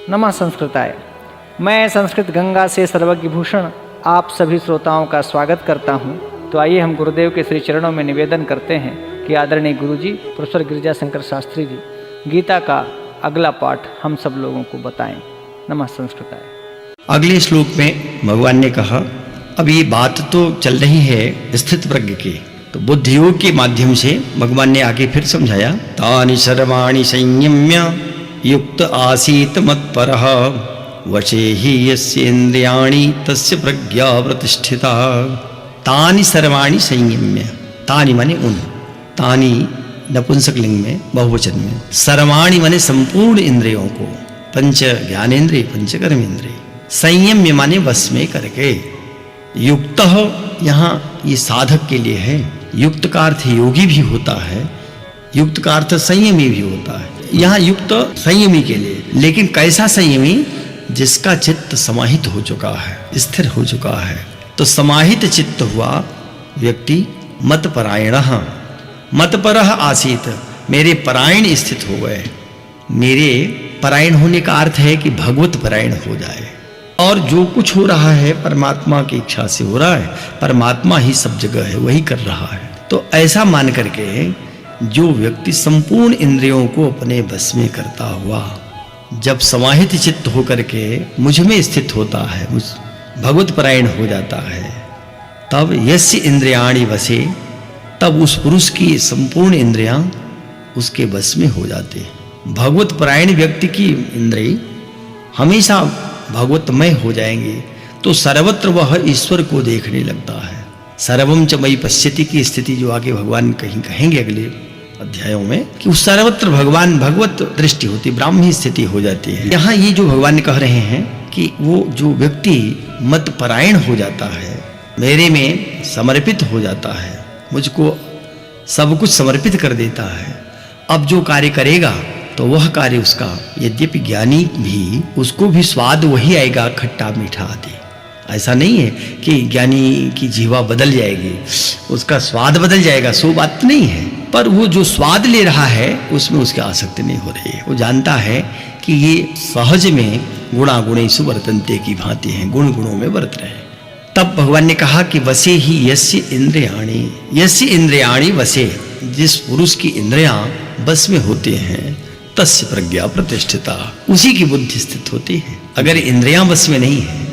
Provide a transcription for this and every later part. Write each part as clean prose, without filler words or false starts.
नमः संस्कृताय। मैं संस्कृत गंगा से सर्वज्ञ भूषण आप सभी श्रोताओं का स्वागत करता हूं। तो आइए हम गुरुदेव के श्री चरणों में निवेदन करते हैं कि आदरणीय गुरुजी प्रोफेसर गिरिजा शंकर शास्त्री जी गीता का अगला पाठ हम सब लोगों को बताएं। नमः संस्कृताय। अगले श्लोक में भगवान ने कहा, अब ये बात तो चल रही है स्थित प्रज्ञ की, तो बुद्धि योग के माध्यम से भगवान ने आगे फिर समझाया, तानि सर्वाणि संयम्य युक्त आसीत मत्परः वशे हि यस्य इंद्रियाणि तस्य प्रज्ञा प्रतिष्ठिता। तानि सर्वाणि संयम्य, तानि माने उन, तानि नपुंसक लिंग में बहुवचन में, सर्वाणि माने संपूर्ण इंद्रियों को, पंच ज्ञानेन्द्रिय पंच कर्मेंद्रिय, संयम्य माने वश में करके, युक्त यहाँ ये साधक के लिए है। युक्त का अर्थ योगी भी होता है, युक्त का अर्थ संयमी भी होता है। यहाँ युक्त संयमी के लिए, लेकिन कैसा संयमी? जिसका चित्त समाहित हो चुका है, स्थिर हो चुका है। तो समाहित चित्त हुआ व्यक्ति मतपरायणः, मतपरः आसीत, मेरे परायण स्थित हो गए। मेरे परायण होने का अर्थ है कि भगवत परायण हो जाए, और जो कुछ हो रहा है परमात्मा की इच्छा से हो रहा है, परमात्मा ही सब जगह है, वही कर रहा है। तो ऐसा मान करके जो व्यक्ति संपूर्ण इंद्रियों को अपने बस में करता हुआ जब समाहित चित्त होकर के मुझ में स्थित होता है, मुझ भगवत परायण हो जाता है, तब यस्य इंद्रियाणि वसे, तब उस पुरुष की संपूर्ण इंद्रियां उसके बस में हो जाते हैं। भगवत परायण व्यक्ति की इंद्रिय हमेशा भगवतमय हो जाएंगे, तो सर्वत्र वह ईश्वर को देखने लगता है। सर्वम च मयि पश्यति की स्थिति जो आगे भगवान कहीं कहेंगे अगले अध्यायों में, कि उस सर्वत्र भगवान भगवत दृष्टि होती, ब्राह्मी स्थिति हो जाती है। यहाँ ये जो भगवान कह रहे हैं कि वो जो व्यक्ति मत परायण हो जाता है, मेरे में समर्पित हो जाता है, मुझको सब कुछ समर्पित कर देता है, अब जो कार्य करेगा तो वह कार्य उसका, यद्यपि ज्ञानी भी, उसको भी स्वाद वही आएगा, खट्टा मीठा आदि। ऐसा नहीं है कि ज्ञानी की जीवा बदल जाएगी, उसका स्वाद बदल जाएगा, सो बात नहीं है। पर वो जो स्वाद ले रहा है उसमें उसकी आसक्ति नहीं हो रही है। वो जानता है कि ये सहज में गुणा गुणेषु वर्तन्ते की भांति हैं, गुण गुणों में वर्त रहे हैं। तब भगवान ने कहा कि वसे ही यस्य इंद्रियाणि, यस्य इंद्रियाणि वसे, जिस पुरुष की इंद्रियां बस में होते हैं, तस्य प्रज्ञा प्रतिष्ठिता, उसी की बुद्धि स्थित होती है। अगर इंद्रियां बस में नहीं है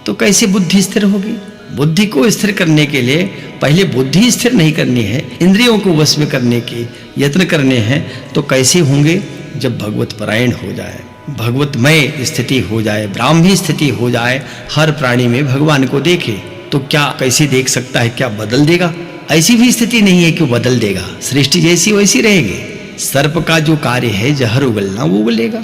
तो कैसे बुद्धि स्थिर होगी? बुद्धि को स्थिर करने के लिए पहले बुद्धि स्थिर नहीं करनी है, इंद्रियों को वश में करने के यत्न करने हैं। तो कैसे होंगे? जब भगवत परायण हो जाए, भगवतमय स्थिति हो जाए, ब्राह्मी स्थिति हो जाए, हर प्राणी में भगवान को देखे। तो क्या कैसे देख सकता है? क्या बदल देगा? ऐसी भी स्थिति नहीं है कि वो बदल देगा, सृष्टि जैसी वैसी रहेगी। सर्प का जो कार्य है जहर उगलना, वो उगलेगा।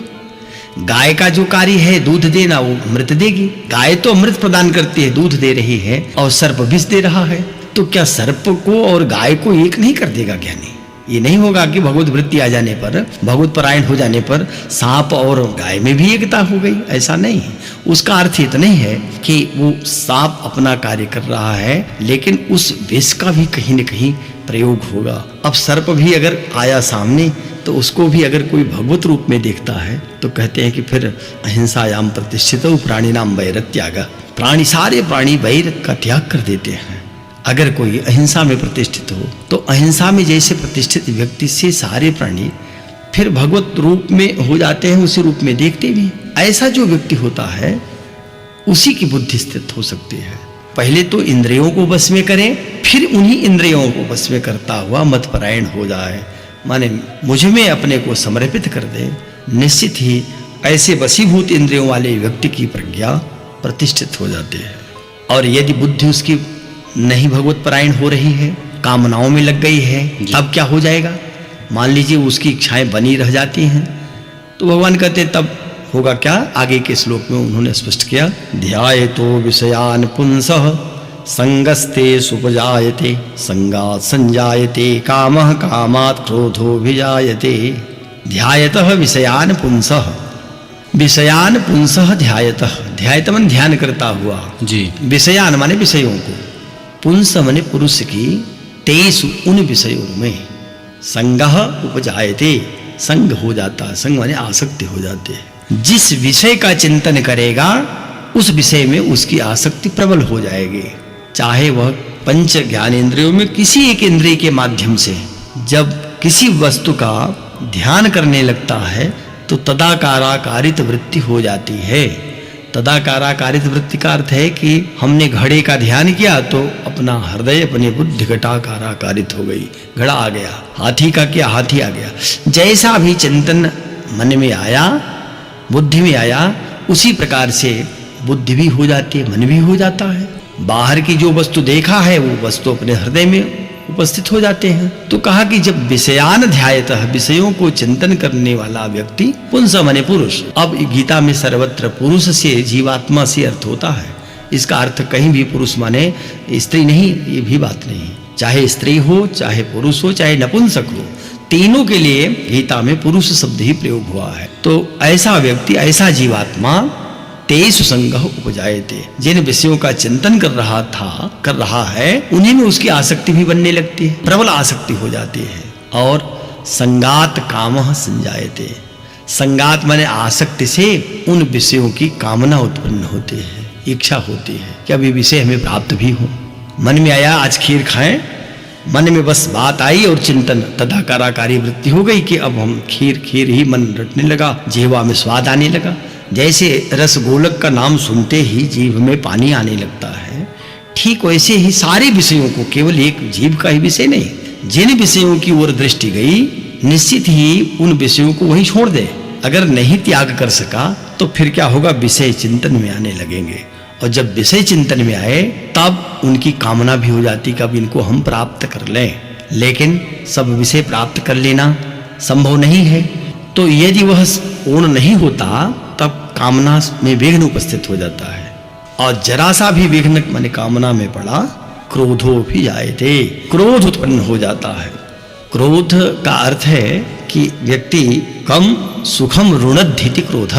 गाय का जो कार्य है दूध देना, वो अमृत देगी। गाय तो अमृत प्रदान करती है, दूध दे रही है, और सर्प विष दे रहा है। तो क्या सर्प को और गाय को एक नहीं कर देगा ज्ञानी? ये नहीं होगा कि भगवत वृत्ति आ जाने पर, भगवत परायण हो जाने पर सांप और गाय में भी एकता हो गई, ऐसा नहीं है। उसका अर्थ इतना ही है कि वो सांप अपना कार्य कर रहा है, लेकिन उस विष का भी कहीं न कहीं प्रयोग होगा। अब सर्प भी अगर आया सामने, तो उसको भी अगर कोई भगवत रूप में देखता है तो कहते हैं कि फिर अहिंसायाम प्रतिष्ठितो प्राणिनाम वैरत्याग, प्राणी, सारे प्राणी वैर का त्याग कर देते हैं। अगर कोई अहिंसा में प्रतिष्ठित हो तो अहिंसा में जैसे प्रतिष्ठित व्यक्ति से सारे प्राणी फिर भगवत रूप में हो जाते हैं, उसी रूप में देखते भी। ऐसा जो व्यक्ति होता है उसी की बुद्धि स्थित हो सकती है। पहले तो इंद्रियों को बस में करें, फिर उन्हीं इंद्रियों को बस में करता हुआ मतपरायण हो जाए, माने मुझ में अपने को समर्पित कर दे। निश्चित ही ऐसे वशीभूत इंद्रियों वाले व्यक्ति की प्रज्ञा प्रतिष्ठित हो जाती है। और यदि बुद्धि उसकी नहीं भगवत परायण हो रही है, कामनाओं में लग गई है, तब क्या हो जाएगा? मान लीजिए उसकी इच्छाएं बनी रह जाती हैं, तो भगवान कहते हैं तब होगा क्या? आगे के श्लोक में उन्होंने स्पष्ट किया, ध्यायतो विषयान पुंसः संगस्ते सुपजायते संगात् संजायते कामः कामात् क्रोधो भिजायते। ध्यायतः विषयान पुंसः, विषयान पुंसः ध्यायतः, ध्यायत मन ध्यान करता हुआ जी, विषयान माने विषयों को, पुंस माने पुरुष की, तेसु उन विषयों में, संगः उपजायते, संग हो जाता है, संग माने आसक्ति हो जाते हैं। जिस विषय का चिंतन करेगा उस विषय में उसकी आसक्ति प्रबल हो जाएगी। चाहे वह पंच ज्ञानेंद्रियों में किसी एक इंद्रिय के माध्यम से जब किसी वस्तु का ध्यान करने लगता है तो तदाकाराकारित वृत्ति हो जाती है। तदाकाराकारित वृत्ति का अर्थ है कि हमने घड़े का ध्यान किया तो अपना हृदय अपनी बुद्धि घटाकाराकारित हो गई, घड़ा आ गया। हाथी का किया, हाथी आ गया। जैसा भी चिंतन मन में आया, बुद्धि में आया, उसी प्रकार से बुद्धि भी हो जाती है, मन भी हो जाता है। बाहर की जो वस्तु देखा है वो वस्तु अपने हृदय में उपस्थित हो जाते हैं। तो कहा कि जब विषयान ध्यायतः, विषयों को चिंतन करने वाला व्यक्ति, पुंस माने पुरुष। अब गीता में सर्वत्र पुरुष से जीवात्मा से अर्थ होता है। इसका अर्थ कहीं भी पुरुष माने स्त्री नहीं, ये भी बात नहीं। चाहे स्त्री हो, चाहे पुरुष हो, चाहे नपुंसक हो, तीनों के लिए गीता में पुरुष शब्द ही प्रयोग हुआ है। तो ऐसा व्यक्ति, ऐसा जीवात्मा तेषु संगः उपजायते, जिन विषयों का चिंतन कर रहा है उन्हीं में उसकी आसक्ति भी बनने लगती है, प्रबल आसक्ति हो जाती है। और संगात कामः संजायते, संगात माने आसक्ति से उन विषयों की कामना उत्पन्न होती है, इच्छा होती है कि अब ये विषय हमें प्राप्त भी हो। मन में आया आज खीर खाएं, मन में बस बात आई और चिंतन तदाकाराकारी वृत्ति हो गई कि अब हम खीर ही मन रटने लगा, जीवा में स्वाद आने लगा। जैसे रसगोलक का नाम सुनते ही जीभ में पानी आने लगता है, ठीक वैसे ही सारे विषयों को, केवल एक जीभ का ही विषय नहीं, जिन विषयों की ओर दृष्टि गई निश्चित ही उन विषयों को वहीं छोड़ दे। अगर नहीं त्याग कर सका तो फिर क्या होगा, विषय चिंतन में आने लगेंगे। और जब विषय चिंतन में आए तब उनकी कामना भी हो जाती कि अब इनको हम प्राप्त कर लें। लेकिन सब विषय प्राप्त कर लेना संभव नहीं है। तो यदि वह पूर्ण नहीं होता तब कामना में विघ्न उपस्थित हो जाता है। और जरा सा भी विघ्न माने कामना में पड़ा, क्रोधो भी जायते, क्रोध उत्पन्न हो जाता है। क्रोध का अर्थ है कि व्यक्ति कम सुखम ऋणद्धि क्रोध।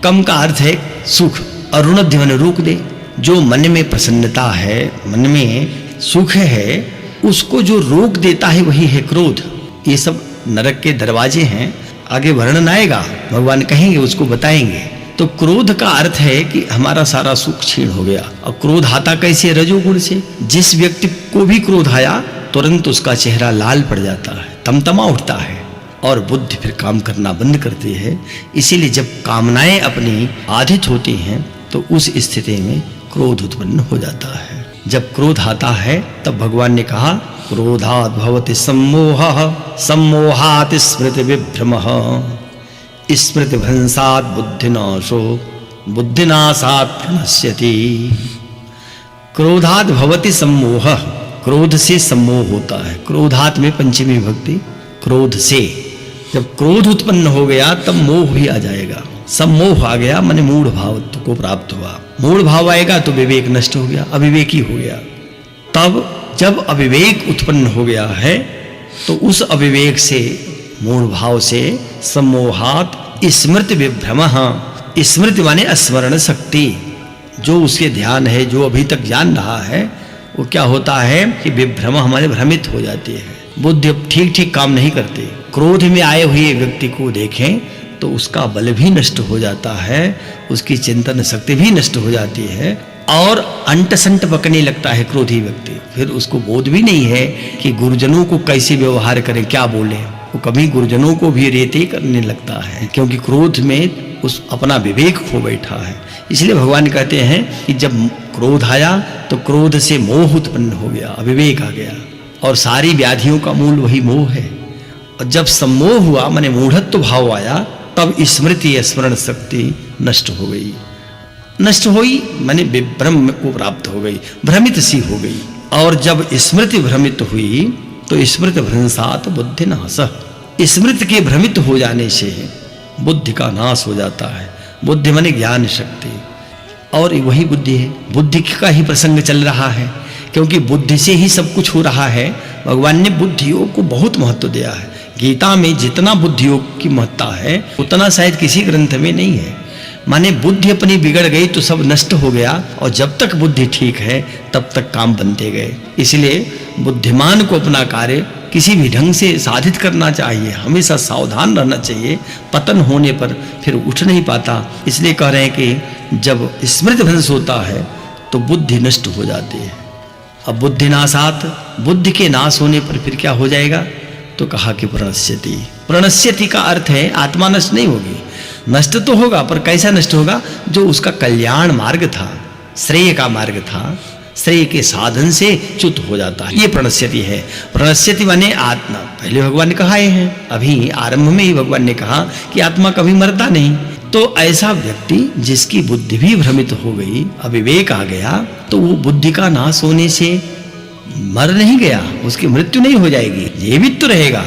कम का अर्थ है सुख और ऋणद्धि माने रोक दे। जो मन में प्रसन्नता है, मन में सुख है, उसको जो रोक देता है वही है क्रोध। ये सब नरक के दरवाजे हैं, आगे वर्णन आएगा, भगवान कहेंगे, उसको बताएंगे। तो क्रोध का अर्थ है कि हमारा सारा सुख छीन हो गया। और क्रोध आता कैसे? रजोगुण से। जिस व्यक्ति को भी क्रोध आया तुरंत उसका चेहरा लाल पड़ जाता है, तमतमा उठता है और बुद्धि फिर काम करना बंद करती है। इसीलिए जब कामनाएं अपनी बाधित होती हैं तो उस स्थिति में क्रोध उत्पन्न हो जाता है। जब क्रोध आता है तब भगवान ने कहा क्रोधात् भवति सम्मोहः सम्मोहात् स्मृति विभ्रमः स्मृति भ्रंशात् बुद्धिनाशो बुद्धिनाशात् प्रणश्यति। क्रोधात् भवति सम्मोहः, क्रोध से सम्मोह होता है। क्रोधात् में पंचमी विभक्ति, क्रोध से। जब क्रोध उत्पन्न हो गया तब मोह भी आ जाएगा। सम्मोह आ गया माने मूढ़ भाव को प्राप्त हुआ। मूढ़ भाव आएगा तो विवेक नष्ट हो गया, अविवेकी हो गया। तब जब अविवेक उत्पन्न हो गया है तो उस अविवेक से, मूढ़ भाव से, सम्मोहात् स्मृति विभ्रमः, स्मृति माने स्मरण शक्ति, जो उसके ध्यान है, जो अभी तक जान रहा है, वो क्या होता है कि विभ्रम हमारे भ्रमित हो जाती है। बुद्धि ठीक ठीक काम नहीं करती। क्रोध में आए हुए व्यक्ति को देखें तो उसका बल भी नष्ट हो जाता है, उसकी चिंतन शक्ति भी नष्ट हो जाती है और अंट संट बकने लगता है क्रोधी व्यक्ति। फिर उसको बोध भी नहीं है कि गुरुजनों को कैसे व्यवहार करें, क्या बोले। वो कभी गुरुजनों को भी रेते करने लगता है क्योंकि क्रोध में उस अपना विवेक खो बैठा है। इसलिए भगवान कहते हैं कि जब क्रोध आया तो क्रोध से मोह उत्पन्न हो गया, अविवेक आ गया और सारी व्याधियों का मूल वही मोह है। और जब सम्मोह हुआ माने मूढ़त्व भाव आया तब स्मृति स्मरण शक्ति नष्ट हो गई। नष्ट हुई माने विभ्रम को प्राप्त हो गई, भ्रमित सी हो गई। और जब स्मृति भ्रमित हुई तो स्मृति भ्रंशात् बुद्धि नाश, स्मृति के भ्रमित हो जाने से बुद्धि का नाश हो जाता है। बुद्धि माने ज्ञान शक्ति, और वही बुद्धि है। बुद्धि का ही प्रसंग चल रहा है क्योंकि बुद्धि से ही सब कुछ हो रहा है। भगवान ने बुद्धियोग को बहुत महत्व दिया है। गीता में जितना बुद्धियोग की महत्ता है उतना शायद किसी ग्रंथ में नहीं है। माने बुद्धि अपनी बिगड़ गई तो सब नष्ट हो गया, और जब तक बुद्धि ठीक है तब तक काम बनते गए। इसलिए बुद्धिमान को अपना कार्य किसी भी ढंग से साधित करना चाहिए, हमेशा सावधान रहना चाहिए। पतन होने पर फिर उठ नहीं पाता। इसलिए कह रहे हैं कि जब स्मृति भ्रंश होता है तो बुद्धि नष्ट हो जाती है। अब बुद्धि नाशात, बुद्धि के नाश होने पर फिर क्या हो जाएगा? तो कहा कि प्रणश्यति। प्रणश्यति का अर्थ है आत्मा नष्ट नहीं होगी, नष्ट तो होगा, पर कैसा नष्ट होगा? जो उसका कल्याण मार्ग था, श्रेय का मार्ग था, श्रेय के साधन से च्युत हो जाता है। ये प्रणश्यति है। प्रणश्यति माने आत्मा, पहले भगवान ने कहा है, अभी आरंभ में ही भगवान ने कहा कि आत्मा कभी मरता नहीं। तो ऐसा व्यक्ति जिसकी बुद्धि भी भ्रमित हो गई, अविवेक आ गया, तो वो बुद्धि का नाश होने से मर नहीं गया, उसकी मृत्यु नहीं हो जाएगी, जीवित तो रहेगा,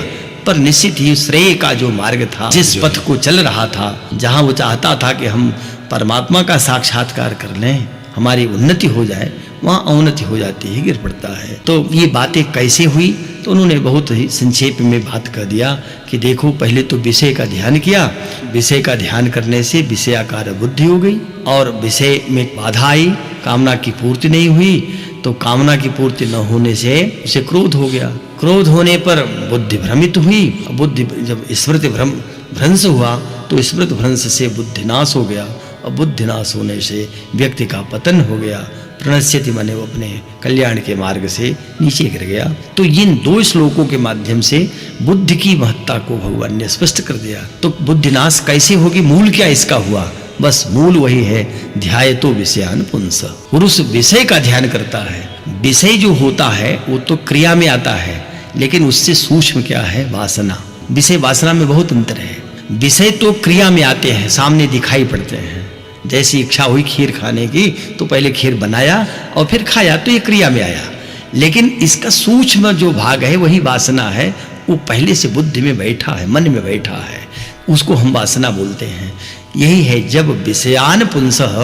पर निश्चित ही श्रेय का जो मार्ग था, जिस पथ को चल रहा था, जहां वो चाहता था कि हम परमात्मा का साक्षात्कार कर लें, हमारी उन्नति हो जाए, वहां अवनति हो जाती है, गिर पड़ता है। तो ये बातें कैसे हुई? तो उन्होंने बहुत ही संक्षेप में बात कर दिया कि देखो, पहले तो विषय का ध्यान किया, विषय का ध्यान करने से विषयाकार बुद्धि हो गई और विषय में बाधा आई, कामना की पूर्ति नहीं हुई, तो कामना की पूर्ति न होने से उसे क्रोध हो गया, क्रोध होने पर बुद्धि भ्रमित हुई, बुद्धि जब स्मृति भ्रंश हुआ तो स्मृति भ्रंश से बुद्धि नाश हो गया, और बुद्धि नाश होने से व्यक्ति का पतन हो गया। प्रणश्यति माने वो अपने कल्याण के मार्ग से नीचे गिर गया। तो इन दो श्लोकों के माध्यम से बुद्धि की महत्ता को भगवान ने स्पष्ट कर दिया। तो बुद्धि नाश कैसे होगी? मूल क्या इसका हुआ? बस मूल वही है, ध्यायतो विषयान पुंस। पुरुष विषय का ध्यान करता है। विषय जो होता है वो तो क्रिया में आता है, लेकिन उससे सूक्ष्म क्या है? वासना। विषय वासना में बहुत अंतर है। विषय तो क्रिया में आते हैं, सामने दिखाई पड़ते हैं। जैसी इच्छा हुई खीर खाने की तो पहले खीर बनाया और फिर खाया, तो ये क्रिया में आया। लेकिन इसका सूक्ष्म जो भाग है वही वासना है, वो पहले से बुद्धि में बैठा है, मन में बैठा है, उसको हम वासना बोलते हैं। यही है, जब विषयान पुंसः,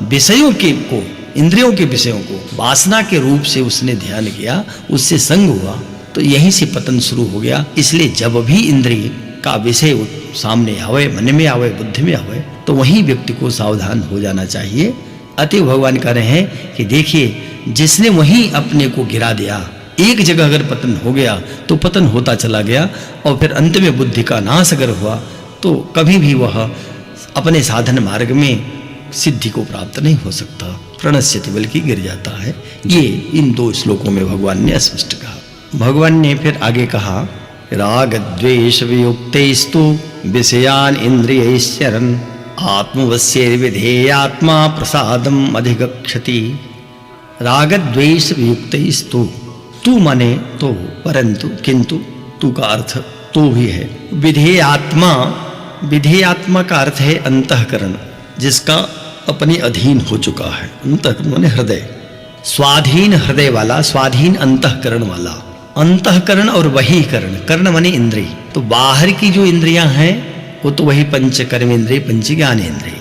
विषयों के को, इंद्रियों के विषयों को वासना के रूप से उसने ध्यान किया, उससे संग हुआ, तो यहीं से पतन शुरू हो गया। इसलिए जब भी इंद्रिय का विषय सामने आवे, मन में आवे, बुद्धि में आवे, तो वहीं व्यक्ति को सावधान हो जाना चाहिए। अतः भगवान कह रहे हैं कि देखिए, जिसने वहीं अपने को गिरा दिया, एक जगह अगर पतन हो गया तो पतन होता चला गया, और फिर अंत में बुद्धि का नाश अगर हुआ तो कभी भी वह अपने साधन मार्ग में सिद्धि को प्राप्त नहीं हो सकता, प्रणश्यति बल्कि गिर जाता है। ये इन दो श्लोकों में भगवान ने स्पष्ट कहा। भगवान ने फिर आगे कहा, राग द्वेष वियुक्तैस्तु विषयान इंद्रियैश्चरन् आत्मवश्ये विधेयात्मा प्रसादम अधिगच्छति। राग द्वेष वियुक्तैस्तु, तू माने तो, परंतु, किंतु, तू का अर्थ तो भी है। विधेयात्मा, विधेयात्मा का अर्थ है अंतःकरण, जिसका अपने अधीन हो चुका है। अंतःकरण माने हृदय, स्वाधीन हृदय वाला, स्वाधीन अंतःकरण वाला। अंतःकरण और वही करण, कर्ण माने इंद्रिय। तो बाहर की जो इंद्रियां हैं वो तो वही पंच कर्मेंद्रिय, पंच ज्ञानेंद्रिय,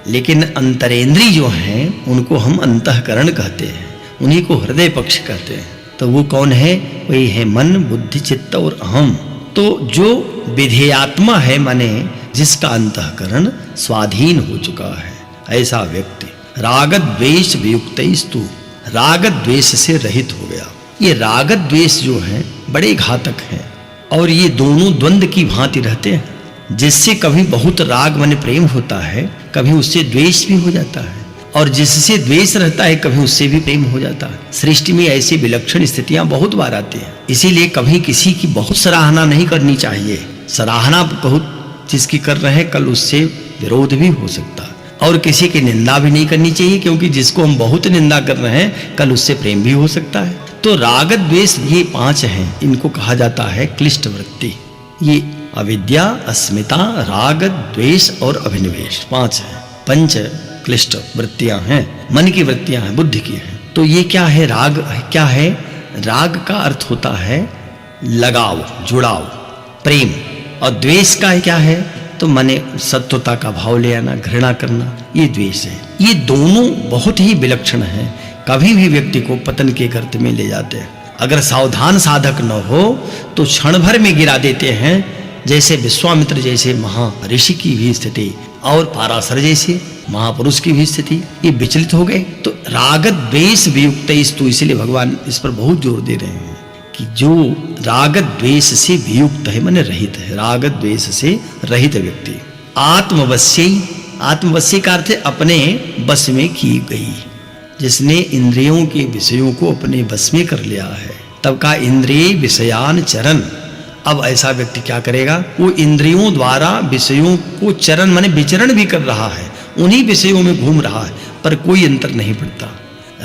लेकिन अंतरेंद्रिय जो हैं उनको हम अंतःकरण कहते हैं, उन्हीं को हृदय पक्ष कहते हैं। तो वो कौन है? वही है मन, बुद्धि, चित्त और अहम। तो जो विधेयात्मा है, माने जिसका अंतःकरण स्वाधीन हो चुका है, ऐसा व्यक्ति राग द्वेष वियुक्तैस्तु, राग द्वेष से रहित हो गया। ये राग द्वेष जो है बड़े घातक हैं, और ये दोनों द्वंद्व की भांति रहते हैं, जिससे कभी बहुत राग माने प्रेम होता है, कभी उससे द्वेष भी हो जाता है, और जिससे द्वेष रहता है कभी उससे भी प्रेम हो जाता है। सृष्टि में ऐसी विलक्षण स्थितियां बहुत बार आती हैं। इसीलिए कभी किसी की बहुत सराहना नहीं करनी चाहिए। सराहना बहुत जिसकी कर रहे हैं, कल उससे विरोध भी हो सकता है, और किसी की निंदा भी नहीं करनी चाहिए, क्योंकि जिसको हम बहुत निंदा कर रहे हैं कल उससे प्रेम भी हो सकता है। तो राग द्वेष ये 5 हैं, इनको कहा जाता है क्लिष्ट वृत्ति। ये अविद्या, अस्मिता, राग, द्वेष और अभिनिवेश 5 हैं, पंच क्लिष्ट वृत्तियां हैं, मन की वृत्तियां हैं, बुद्धि की हैं। तो ये क्या है? राग क्या है? राग का अर्थ होता है लगाव, जुड़ाव, प्रेम, और द्वेष का क्या है? तो माने सत्वता का भाव ले आना, घृणा करना, ये द्वेष है। ये दोनों बहुत ही विलक्षण हैं, कभी भी व्यक्ति को पतन के गर्त में ले जाते हैं। अगर सावधान साधक न हो तो क्षण भर में गिरा देते हैं। जैसे विश्वामित्र जैसे महा ऋषि की भी स्थिति और पाराशर जैसे महापुरुष की भी स्थिति ये विचलित हो गए। तो राग द्वेष वियुक्त स्तु, इसलिए भगवान इस पर बहुत जोर दे रहे हैं कि जो राग द्वेष से वियुक्त है माने रहित है, राग द्वेष से रहित व्यक्ति आत्मवश्यई, आत्मवश्य का अर्थ है अपने बस में की गई, जिसने इंद्रियों के विषयों को अपने बस में कर लिया है। तब का इंद्रिय विषयान चरण, अब ऐसा व्यक्ति क्या करेगा, वो इंद्रियों द्वारा विषयों को चरण माने विचरण भी कर रहा है, उन्हीं विषयों में घूम रहा है, पर कोई अंतर नहीं पड़ता।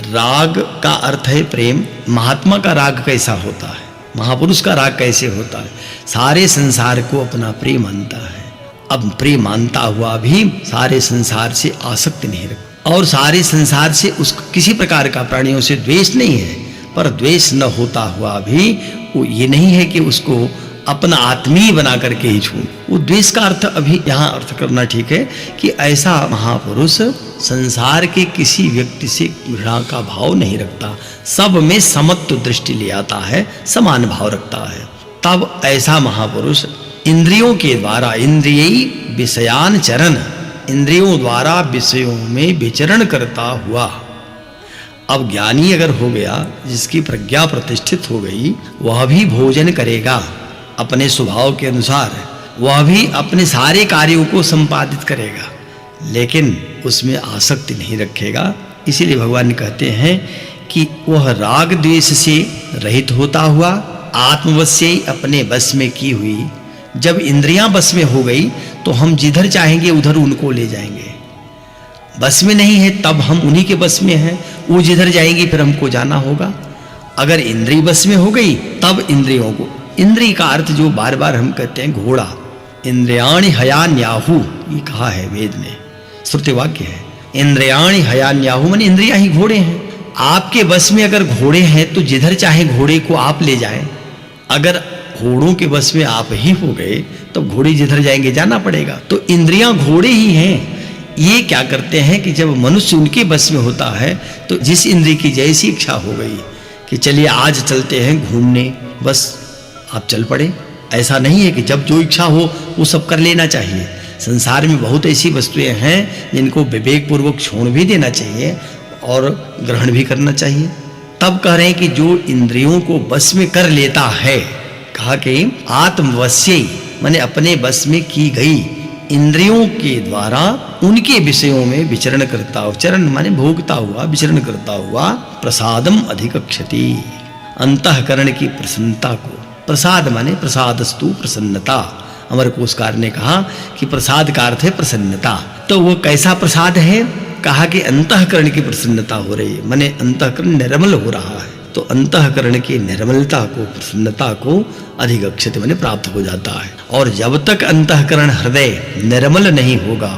राग का अर्थ है प्रेम। महात्मा का राग कैसा होता है, महापुरुष का राग कैसे होता है, सारे संसार को अपना प्रिय मानता है। अब प्रिय मानता हुआ भी सारे संसार से आसक्ति नहीं रखता, और सारे संसार से उसको किसी प्रकार का प्राणियों से द्वेष नहीं है, पर द्वेष न होता हुआ भी वो ये नहीं है कि उसको अपना आत्मीय बना करके ही छू। वो द्वेष का अर्थ अभी यहाँ अर्थ करना ठीक है कि ऐसा महापुरुष संसार के किसी व्यक्ति से घृणा का भाव नहीं रखता, सब में समत्व दृष्टि ले आता है, समान भाव रखता है। तब ऐसा महापुरुष इंद्रियों के द्वारा, इंद्रियी विषयान चरण, इंद्रियों द्वारा विषयों में विचरण करता हुआ। अब ज्ञानी अगर हो गया, जिसकी प्रज्ञा प्रतिष्ठित हो गई, वह भी भोजन करेगा अपने स्वभाव के अनुसार, वह भी अपने सारे कार्यों को संपादित करेगा, लेकिन उसमें आसक्ति नहीं रखेगा। इसीलिए भगवान कहते हैं कि वह राग द्वेष से रहित होता हुआ, आत्मवश्य अपने बस में की हुई। जब इंद्रियां बस में हो गई तो हम जिधर चाहेंगे उधर उनको ले जाएंगे। बस में नहीं है तब हम उन्हीं के बस में हैं, वो जिधर जाएंगे फिर हमको जाना होगा। अगर इंद्रिय बस में हो गई तब इंद्रियों को, इंद्रिय का अर्थ जो बार बार हम कहते हैं घोड़ा, इंद्रियाणि हयान्याहु, ये कहा है वेद ने, श्रुति वाक्य है। इंद्रियाणि हयान्याहु माने इंद्रियां ही घोड़े हैं। आपके बस में अगर घोड़े हैं तो जिधर चाहे घोड़े को आप ले जाएं। अगर घोड़ों के बस में आप ही हो गए तो घोड़े जिधर जाएंगे जाना पड़ेगा। तो इंद्रियां घोड़े ही हैं। ये क्या करते हैं कि जब मनुष्य उनके बस में होता है तो जिस इंद्रिय की जैसी इच्छा हो गई कि चलिए आज चलते हैं घूमने, बस आप चल पड़े। ऐसा नहीं है कि जब जो इच्छा हो वो सब कर लेना चाहिए। संसार में बहुत ऐसी वस्तुएं हैं जिनको विवेक पूर्वक छोड़ भी देना चाहिए और ग्रहण भी करना चाहिए। तब कह रहे हैं कि जो इंद्रियों को बस में कर लेता है, कहा कि आत्मवश्य माने अपने बस में की गई इंद्रियों के द्वारा उनके विषयों में विचरण करता हुआ, चरण माने भोगता हुआ, विचरण करता हुआ, प्रसादम अधिकक्षति, अंतःकरण की प्रसन्नता को, प्रसाद माने प्रसादस्तु प्रसन्नता। अमर कोशकार ने कहा कि प्रसाद का अर्थ है प्रसन्नता। तो वो कैसा प्रसाद है, कहा कि अंतःकरण की प्रसन्नता हो रही है, माने अंतःकरण निर्मल हो रहा है। तो अंतःकरण की निर्मलता को, प्रसन्नता को अधिगच्छति माने प्राप्त हो जाता है। और जब तक अंतःकरण हृदय निर्मल नहीं होगा,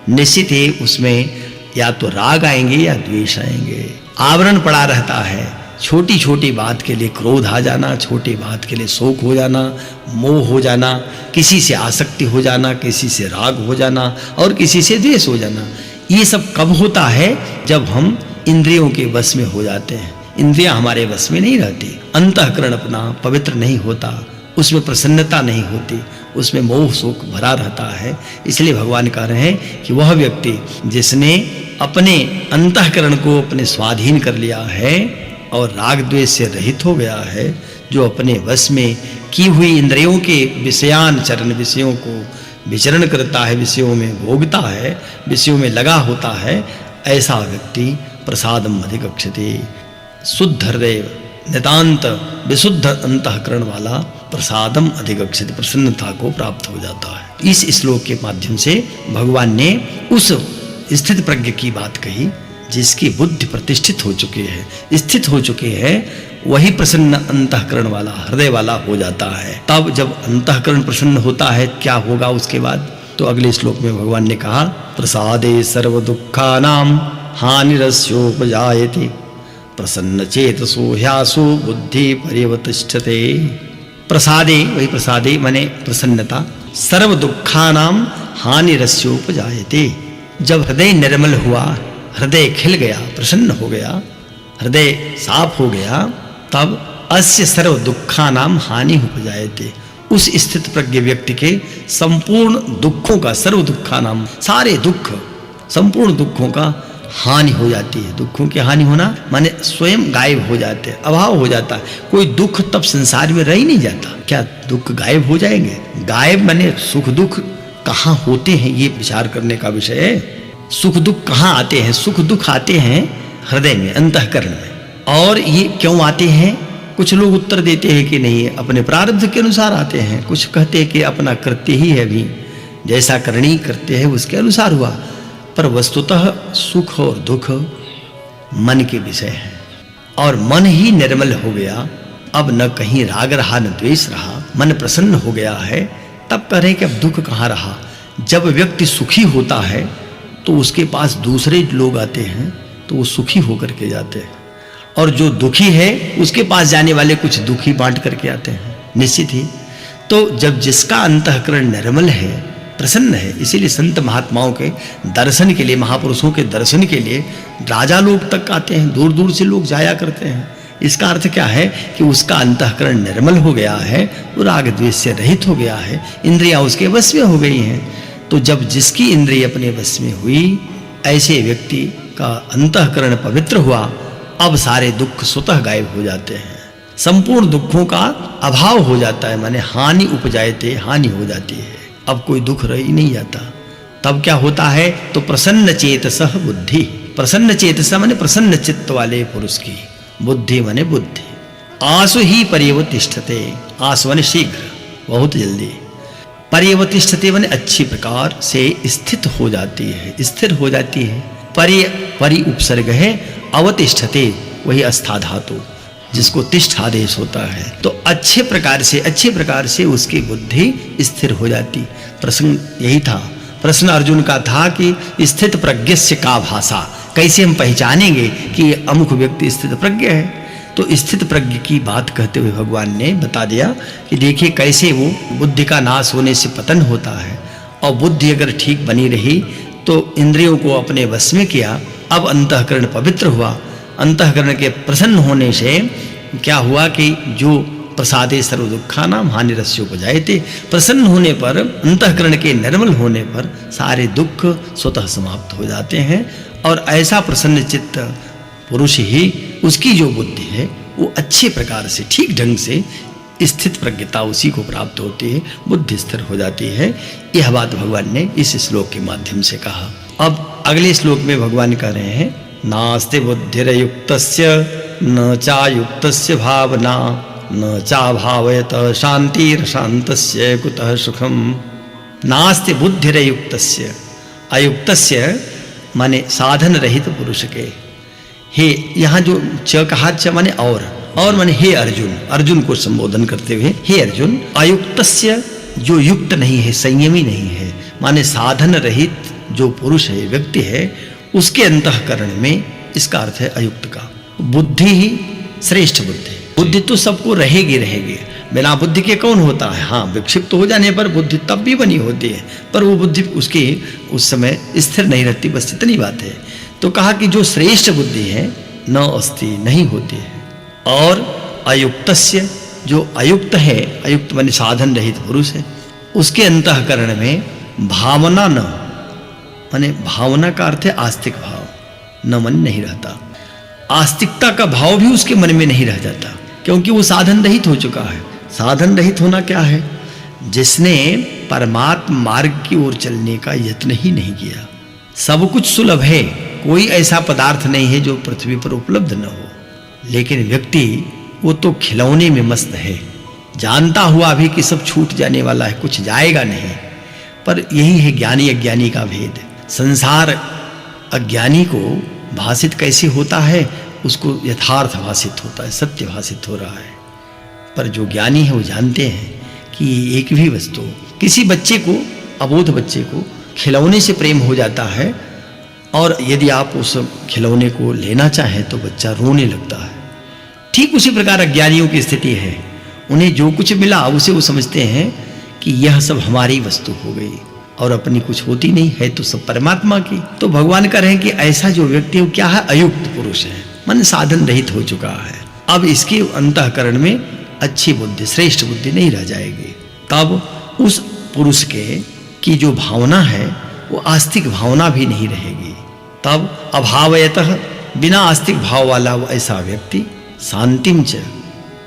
निश्चित ही उसमें या तो राग आएंगे या द्वेष आएंगे। आवरण पड़ा रहता है, छोटी छोटी बात के लिए क्रोध आ जाना, छोटी बात के लिए शोक हो जाना, मोह हो जाना, किसी से आसक्ति हो जाना, किसी से राग हो जाना और किसी से द्वेष हो जाना। ये सब कब होता है, जब हम इंद्रियों के बस में हो जाते हैं। इंद्रियां हमारे बस में नहीं रहती, अंतःकरण अपना पवित्र नहीं होता, उसमें प्रसन्नता नहीं होती, उसमें मोह शोक भरा रहता है। इसलिए भगवान कह रहे हैं कि वह व्यक्ति जिसने अपने अंतःकरण को अपने स्वाधीन कर लिया है और राग द्वेष से रहित हो गया है, जो अपने वश में की हुई इंद्रियों के विषयान चरण, विषयों को विचरण करता है, विषयों में भोगता है, विषयों में लगा होता है, ऐसा व्यक्ति प्रसादम अधिगच्छति, शुद्ध हृदय नितांत विशुद्ध अंतःकरण वाला प्रसादम अधिगच्छति, प्रसन्नता को प्राप्त हो जाता है। इस श्लोक के माध्यम से भगवान ने उस स्थित प्रज्ञ की बात कही जिसकी बुद्धि प्रतिष्ठित हो चुकी है, स्थित हो चुके हैं, वही प्रसन्न अंतःकरण वाला, हृदय वाला हो जाता है। तब जब अंतःकरण प्रसन्न होता है क्या होगा उसके बाद, तो अगले श्लोक में भगवान ने कहा प्रसादे सर्व दुखानाम हानिरस्योपजायते प्रसन्न चेतसो ह्यासो बुद्धि पर्यवतिष्ठते। प्रसादे, वही प्रसादे माने प्रसन्नता, सर्व दुखानाम हानिरस्योपजायते। जब हृदय निर्मल हुआ, हृदय खिल गया, प्रसन्न हो गया, हृदय साफ हो गया, तब अस्य सर्व दुखानाम हानि उपजायते, उस स्थित प्रज्ञ व्यक्ति के संपूर्ण दुखों का, सर्व दुखा नाम, सारे दुख, संपूर्ण दुखों का हानि हो जाती है। दुखों की हानि होना माने स्वयं गायब हो जाते हैं, अभाव हो जाता है। कोई दुख तब संसार में रह ही नहीं जाता। क्या दुख गायब हो जाएंगे? गायब माने सुख दुख कहाँ होते हैं, ये विचार करने का विषय है। सुख दुख कहाँ आते हैं? सुख दुख आते हैं हृदय में, अंतःकरण में। और ये क्यों आते हैं? कुछ लोग उत्तर देते हैं कि नहीं, अपने प्रारब्ध के अनुसार आते हैं। कुछ कहते हैं कि अपना कृत्य ही है, अभी जैसा करनी करते हैं उसके अनुसार हुआ। पर वस्तुतः सुख और दुख मन के विषय है, और मन ही निर्मल हो गया, अब न कहीं राग रहा न द्वेष रहा, मन प्रसन्न हो गया है, तब कह रहे कि अब दुख कहाँ रहा। जब व्यक्ति सुखी होता है तो उसके पास दूसरे लोग आते हैं तो वो सुखी होकर के जाते हैं, और जो दुखी है उसके पास जाने वाले कुछ दुखी बांट करके आते हैं, निश्चित ही। तो जब जिसका अंतःकरण निर्मल है, प्रसन्न है, इसीलिए संत महात्माओं के दर्शन के लिए, महापुरुषों के दर्शन के लिए राजा लोग तक आते हैं, दूर दूर से लोग जाया करते हैं। इसका अर्थ क्या है कि उसका अंतःकरण निर्मल हो गया है, वो राग द्वेष से रहित हो गया है, इंद्रियां उसके वश में हो गई हैं। तो जब जिसकी इंद्रिय अपने वश में हुई, ऐसे व्यक्ति का अंतःकरण पवित्र हुआ, अब सारे दुख स्वतः गायब हो जाते हैं, संपूर्ण दुखों का अभाव हो जाता है, माने हानि उपजायते, हानि हो जाती है, अब कोई दुख रह ही नहीं जाता। तब क्या होता है? तो प्रसन्न चेतसः बुद्धि, प्रसन्न चेतसः माने प्रसन्न चित्त वाले पुरुष की, बुद्धि माने बुद्धि, आसु ही पर्यवतिष्ठते, आसु माने शीघ्र, बहुत जल्दी, पर्यवतिष्ठते माने अच्छी प्रकार से स्थित हो जाती है, स्थिर हो जाती है। परि उपसर्ग है, अवतिष्ठते वही अस्था धातु, जिसको तिष्ठ आदेश होता है। तो अच्छे प्रकार से उसकी बुद्धि स्थिर हो जाती। प्रश्न यही था, प्रश्न अर्जुन का था कि स्थित प्रज्ञस्य का भाषा, कैसे हम पहचानेंगे कि अमुक व्यक्ति स्थित प्रज्ञ है। तो स्थित प्रज्ञ की बात कहते हुए भगवान ने बता दिया कि देखिए कैसे वो बुद्धि का नाश होने से पतन होता है, और बुद्धि अगर ठीक बनी रही तो इंद्रियों को अपने वश में किया, अब अंतःकरण पवित्र हुआ। अंतःकरण के प्रसन्न होने से क्या हुआ कि जो प्रसादे सर्व दुखानाम हानिरस्योपजायते, प्रसन्न होने पर, अंतःकरण के निर्मल होने पर सारे दुख स्वतः समाप्त हो जाते हैं। और ऐसा प्रसन्न चित्त पुरुष ही, उसकी जो बुद्धि है वो अच्छे प्रकार से, ठीक ढंग से स्थित प्रज्ञता उसी को प्राप्त होती है, बुद्धि स्थिर हो जाती है। यह बात भगवान ने इस श्लोक के माध्यम से कहा। अब अगले श्लोक में भगवान कह रहे हैं, नास्ति बुद्धिरयुक्तस्य न चायुक्तस्य भावना न चाभावयत शांतिरशांतस्य कुतः सुखम। नास्ति बुद्धिरयुक्तस्य, अयुक्तस्य माने साधन रहित पुरुष के, हे यहाँ जो च कहा, च माने और माने हे अर्जुन, अर्जुन को संबोधन करते हुए, हे अर्जुन, अयुक्तस्य जो युक्त नहीं है, संयमी नहीं है, माने साधन रहित जो पुरुष है, व्यक्ति है, उसके अंतःकरण में, इसका अर्थ है अयुक्त का। बुद्धि ही श्रेष्ठ बुद्धि, बुद्धि तो सबको रहेगी, बिना बुद्धि के कौन होता है? हाँ, विक्षिप्त हो जाने पर बुद्धि तब भी बनी होती है, पर वो बुद्धि उसकी उस समय स्थिर नहीं रहती, बस इतनी बात है। तो कहा कि जो श्रेष्ठ बुद्धि है न अस्ति, नहीं होती है। और अयुक्तस्य, जो अयुक्त है, अयुक्त माने साधन रहित पुरुष है, उसके अंतःकरण में भावना न, माने भावना का अर्थ है आस्तिक भाव, न मन नहीं रहता, आस्तिकता का भाव भी उसके मन में नहीं रह जाता, क्योंकि वो साधन रहित हो चुका है। साधन रहित होना क्या है? जिसने परमात्मा मार्ग की ओर चलने का यत्न ही नहीं किया। सब कुछ सुलभ है, कोई ऐसा पदार्थ नहीं है जो पृथ्वी पर उपलब्ध न हो, लेकिन व्यक्ति वो तो खिलौने में मस्त है, जानता हुआ भी कि सब छूट जाने वाला है, कुछ जाएगा नहीं। पर यही है ज्ञानी अज्ञानी का भेद। संसार अज्ञानी को भाषित कैसे होता है? उसको यथार्थ भाषित होता है, सत्य भाषित हो रहा है। पर जो ज्ञानी है वो जानते हैं कि एक भी वस्तु, किसी बच्चे को, अबोध बच्चे को खिलौने से प्रेम हो जाता है, और यदि आप उस खिलौने को लेना चाहें तो बच्चा रोने लगता है। ठीक उसी प्रकार अज्ञानियों की स्थिति है, उन्हें जो कुछ मिला उसे वो समझते हैं कि यह सब हमारी वस्तु हो गई, और अपनी कुछ होती नहीं है, तो सब परमात्मा की। तो भगवान कह रहे हैं कि ऐसा जो व्यक्ति है क्या है? अयुक्त पुरुष है, मन साधन रहित हो चुका है। अब इसके अंतःकरण में अच्छी बुद्धि, श्रेष्ठ बुद्धि नहीं रह जाएगी। तब उस पुरुष की जो भावना है वो आस्तिक भावना भी नहीं रहेगी। तब अभावयतः बिना आस्तिक भाव वाला वो ऐसा व्यक्ति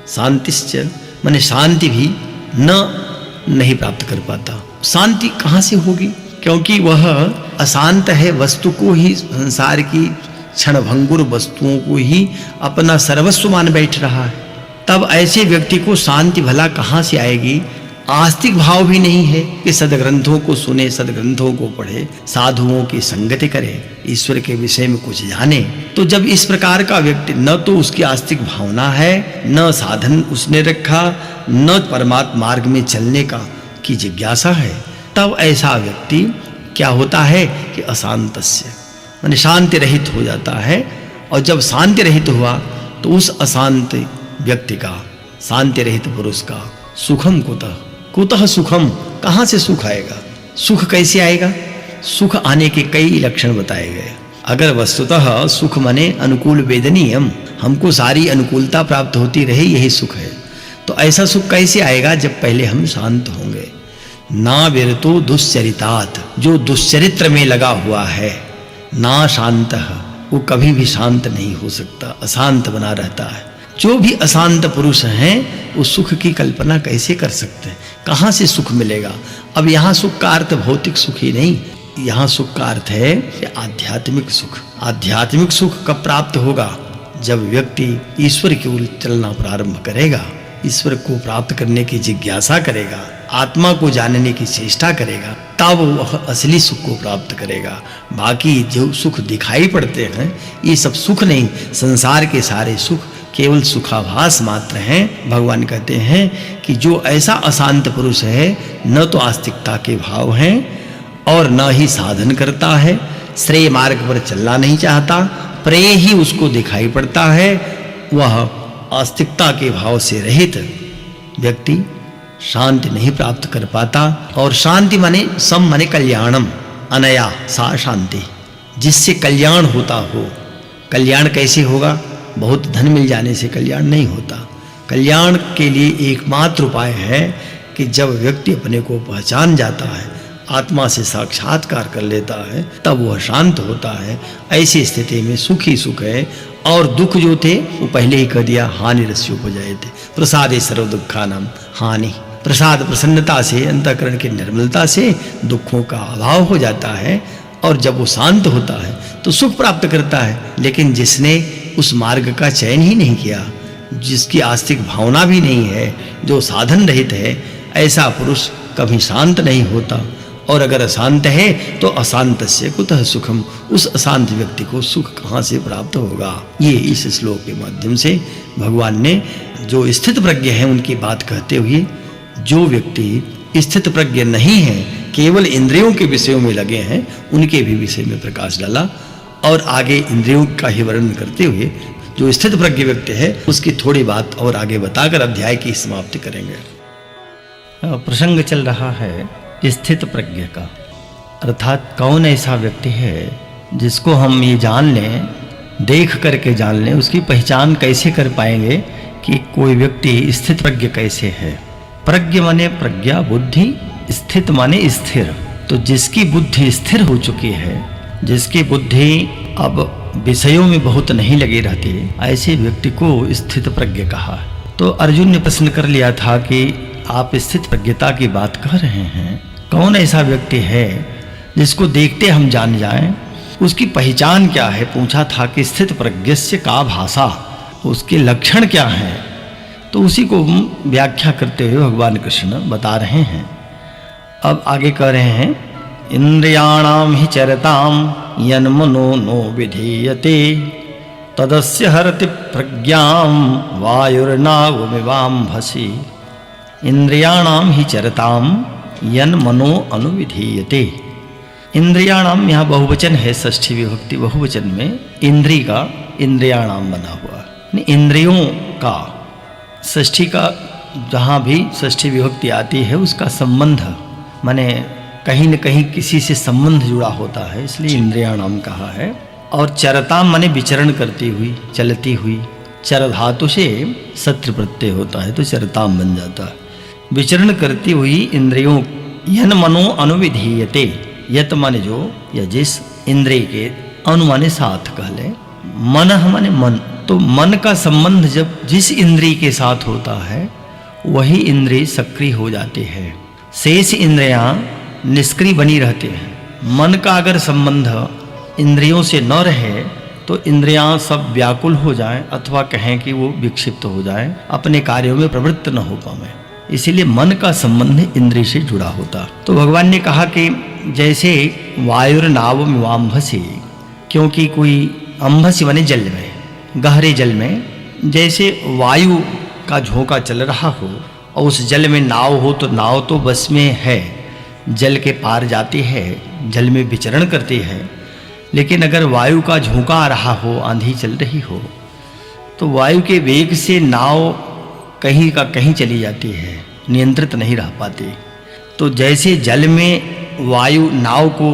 शांतिश्च माने शांति भी नहीं प्राप्त कर पाता। शांति कहाँ से होगी? क्योंकि वह अशांत है, वस्तु को ही, संसार की क्षणभंगुर वस्तुओं को ही अपना सर्वस्व मान बैठ रहा है। तब ऐसे व्यक्ति को शांति भला कहाँ से आएगी? आस्तिक भाव भी नहीं है कि सदग्रंथों को सुने, सदग्रंथों को पढ़े, साधुओं की संगति करे, ईश्वर के विषय में कुछ जाने। तो जब इस प्रकार का व्यक्ति, न तो उसकी आस्तिक भावना है, न साधन उसने रखा, न परमात्मा मार्ग में चलने की जिज्ञासा है, तब ऐसा व्यक्ति क्या होता है कि अशांतस्य माने शांति रहित हो जाता है। और जब शांति रहित हुआ तो उस अशांत व्यक्ति का, शांति रहित पुरुष का सुखम कुतः सुखम, कहाँ से सुख आएगा? सुख कैसे आएगा? सुख आने के कई लक्षण बताए गए। अगर वस्तुतः सुख माने अनुकूल वेदनीयम, हमको सारी अनुकूलता प्राप्त होती रहे, यही सुख है, तो ऐसा सुख कैसे आएगा? जब पहले हम शांत होंगे। ना विरतो दुश्चरितात, जो दुश्चरित्र में लगा हुआ है, ना शांतः, वो कभी भी शांत नहीं हो सकता, अशांत बना रहता है। जो भी अशांत पुरुष हैं वो सुख की कल्पना कैसे कर सकते हैं? कहाँ से सुख मिलेगा? अब यहाँ सुख का अर्थ भौतिक सुख ही नहीं, यहाँ सुख का अर्थ है आध्यात्मिक सुख। आध्यात्मिक सुख कब प्राप्त होगा? जब व्यक्ति ईश्वर की ओर चलना प्रारंभ करेगा, ईश्वर को प्राप्त करने की जिज्ञासा करेगा, आत्मा को जानने की चेष्टा करेगा, तब वह असली सुख को प्राप्त करेगा। बाकी जो सुख दिखाई पड़ते हैं ये सब सुख नहीं, संसार के सारे सुख केवल सुखाभास मात्र हैं। भगवान कहते हैं कि जो ऐसा अशांत पुरुष है, न तो आस्तिकता के भाव हैं और न ही साधन करता है, श्रेय मार्ग पर चलना नहीं चाहता, प्रेय ही उसको दिखाई पड़ता है, वह आस्तिकता के भाव से रहित व्यक्ति शांति नहीं प्राप्त कर पाता। और शांति माने सम माने कल्याणम, अनया सा शांति, जिससे कल्याण होता हो। कल्याण कैसे होगा? बहुत धन मिल जाने से कल्याण नहीं होता। कल्याण के लिए एकमात्र उपाय है कि जब व्यक्ति अपने को पहचान जाता है, आत्मा से साक्षात्कार कर लेता है, तब वह शांत होता है। ऐसी स्थिति में सुख ही सुख है, और दुख जो थे वो पहले ही कह दिया, हानि रस्योपजाये थे। प्रसादे सर्व दुखानाम हानि, प्रसाद प्रसन्नता से, अंतःकरण की निर्मलता से दुखों का अभाव हो जाता है, और जब वो शांत होता है तो सुख प्राप्त करता है। लेकिन जिसने उस मार्ग का चयन ही नहीं किया, जिसकी आस्तिक भावना भी नहीं है, जो साधन रहित है, ऐसा पुरुष कभी शांत नहीं होता। और अगर अशांत है तो अशांतस्य कुतः सुखम, उस अशांत व्यक्ति को सुख कहाँ से प्राप्त होगा? ये इस श्लोक के माध्यम से भगवान ने जो स्थित प्रज्ञ है उनकी बात कहते हुए, जो व्यक्ति स्थित प्रज्ञ नहीं है, केवल इंद्रियों के विषयों में लगे हैं, उनके भी विषय में प्रकाश डाला। और आगे इंद्रियों का ही वर्णन करते हुए जो स्थित प्रज्ञ व्यक्ति है उसकी थोड़ी बात और आगे बताकर अध्याय की समाप्ति करेंगे। प्रसंग चल रहा है स्थित प्रज्ञ का, अर्थात कौन ऐसा व्यक्ति है जिसको हम ये जान लें, देख करके जान लें, उसकी पहचान कैसे कर पाएंगे कि कोई व्यक्ति स्थित प्रज्ञ कैसे है। प्रज्ञ माने प्रज्ञा, बुद्धि, स्थित माने स्थिर। तो जिसकी बुद्धि स्थिर हो चुकी है, जिसकी बुद्धि अब विषयों में बहुत नहीं लगी रहती, ऐसे व्यक्ति को स्थित प्रज्ञ कहा। तो अर्जुन ने प्रश्न कर लिया था कि आप स्थित प्रज्ञता की बात कह रहे हैं, कौन ऐसा व्यक्ति है जिसको देखते हम जान जाएं, उसकी पहचान क्या है? पूछा था कि स्थित प्रज्ञस्य का भाषा, उसके लक्षण क्या हैं? तो उसी को व्याख्या करते हुए भगवान कृष्ण बता रहे हैं। अब आगे कह रहे हैं, इंद्रियाणाम हि चरताम यन्मनो नो विधीयते तदस्य हरति प्रज्ञाम वायुर्नावमिवाम्भसि। इंद्रियाणाम हि चरताम यन्मनो अनुविधीयते। इंद्रियाणाम यहाँ बहुवचन है, षष्ठी विभक्ति बहुवचन में इंद्री का इंद्रियाणाम बना हुआ, इंद्रियों का। षष्ठी का जहाँ भी षष्ठी विभक्ति आती है उसका संबंध माने कहीं न कहीं किसी से संबंध जुड़ा होता है, इसलिए इंद्रियाणाम कहा है। और चरताम माने विचरण करती हुई, चलती हुई। चर धातु से सत्र प्रत्यय होता है तो चरताम बन जाता है। विचरण करती हुई इंद्रियों, यन मनो अनुविधीयते, यत मन जो या जिस इंद्रिय के, अनु माने साथ कहले, मन माने मन, तो मन का संबंध जब जिस इंद्रिय के साथ होता है वही इंद्रिय सक्रिय हो जाती है। शेष इंद्रियां निष्क्रिय बनी रहती हैं। मन का अगर संबंध इंद्रियों से न रहे तो इंद्रियां सब व्याकुल हो जाएं अथवा कहें कि वो विक्षिप्त हो जाएं, अपने कार्यों में प्रवृत्त न हो पाएं। इसीलिए मन का संबंध इंद्रिय से जुड़ा होता। तो भगवान ने कहा कि जैसे वायुर्नावमिवाम्भसि, क्योंकि कोई अम्भसि माने जल में, गहरे जल में जैसे वायु का झोंका चल रहा हो और उस जल में नाव हो, तो नाव तो बस में है, जल के पार जाती है, जल में विचरण करती है। लेकिन अगर वायु का झोंका आ रहा हो, आंधी चल रही हो, तो वायु के वेग से नाव कहीं का कहीं चली जाती है, नियंत्रित नहीं रह पाती। तो जैसे जल में वायु नाव को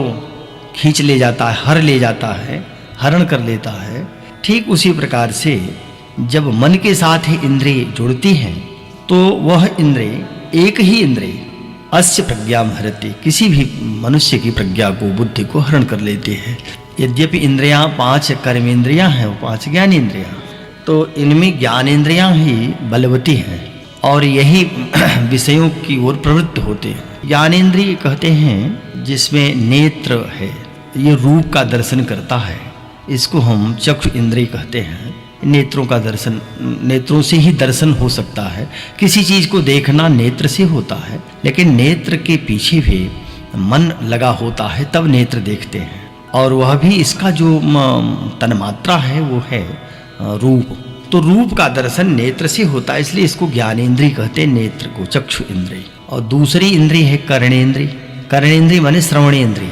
खींच ले जाता है, हर ले जाता है, हरण कर लेता है, ठीक उसी प्रकार से जब मन के साथ ही इंद्रिय जुड़ती हैं तो वह इंद्रिय, एक ही इंद्रिय अस्य प्रज्ञाम हरति, किसी भी मनुष्य की प्रज्ञा को, बुद्धि को हरण कर लेती है। यद्यपि इंद्रियां 5 कर्मेंद्रियां हैं, 5 ज्ञानेंद्रियां, तो इनमें ज्ञानेंद्रियां ही बलवती हैं और यही विषयों की ओर प्रवृत्त होते हैं। ज्ञानेंद्रिय कहते हैं जिसमें नेत्र है, ये रूप का दर्शन करता है, इसको हम चक्षु इंद्रिय कहते हैं। नेत्रों का दर्शन, नेत्रों से ही दर्शन हो सकता है। किसी चीज को देखना नेत्र से होता है, लेकिन नेत्र के पीछे भी मन लगा होता है, तब नेत्र देखते हैं। और वह भी इसका जो तन्मात्रा है वो है रूप। तो रूप का दर्शन नेत्र से होता है, इसलिए इसको ज्ञानेंद्रिय कहते हैं, नेत्र को, चक्षु इंद्रिय। और दूसरी इंद्रिय है कर्णेंद्रिय। कर्णेंद्रिय माने श्रवणेंद्रिय,